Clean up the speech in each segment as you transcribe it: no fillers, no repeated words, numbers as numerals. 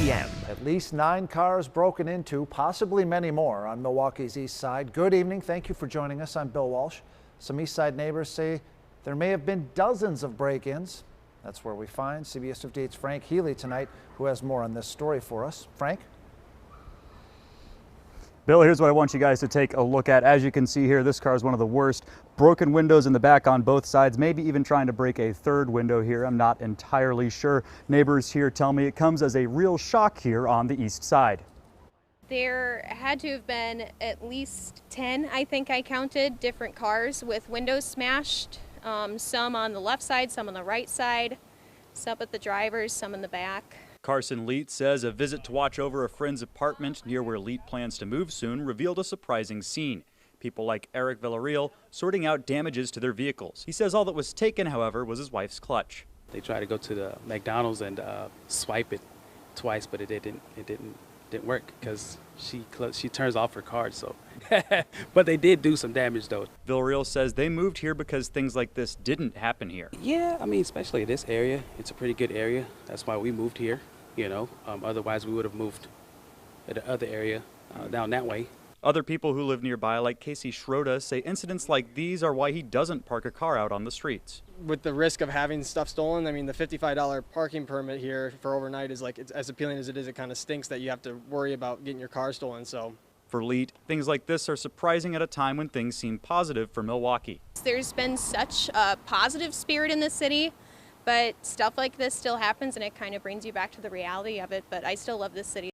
p.m. At least 9 cars broken into, possibly many more on Milwaukee's East Side. Good evening. Thank you for joining us. I'm Bill Walsh. Some East Side neighbors say there may have been dozens of break-ins. That's where we find CBS 58's Frank Healy tonight, who has more on this story for us. Frank? Bill, here's what I want you guys to take a look at. As you can see here, this car is one of the worst. Broken windows in the back on both sides, maybe even trying to break a third window here. I'm not entirely sure. Neighbors here tell me it comes as a real shock here on the East Side. There had to have been at least 10, I think I counted, different cars with windows smashed. Some on the left side, some on the right side, some at the driver's, some in the back. Carson Leet says a visit to watch over a friend's apartment near where Leet plans to move soon revealed a surprising scene. People like Eric Villarreal sorting out damages to their vehicles. He says all that was taken, however, was his wife's clutch. They tried to go to the McDonald's and swipe it twice, but it didn't work because she turns off her card. So, but they did do some damage though. Villarreal says they moved here because things like this didn't happen here. Yeah, I mean, especially this area, it's a pretty good area. That's why we moved here. You know, otherwise we would have moved to the other area down that way. Other people who live nearby, like Casey Schroeder, say incidents like these are why he doesn't park a car out on the streets. With the risk of having stuff stolen, I mean, the $55 parking permit here for overnight is like, it's as appealing as it is, it kind of stinks that you have to worry about getting your car stolen. So for Leet, things like this are surprising at a time when things seem positive for Milwaukee. There's been such a positive spirit in the city, but stuff like this still happens and it kind of brings you back to the reality of it. But I still love this city.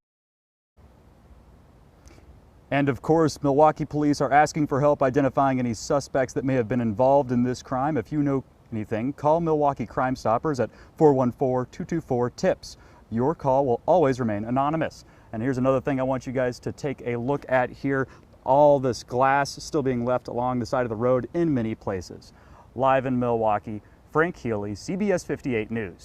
And of course, Milwaukee police are asking for help identifying any suspects that may have been involved in this crime. If you know anything, call Milwaukee Crime Stoppers at 414-224-TIPS. Your call will always remain anonymous. And here's another thing I want you guys to take a look at here. All this glass still being left along the side of the road in many places. Live in Milwaukee, Frank Healy, CBS 58 News.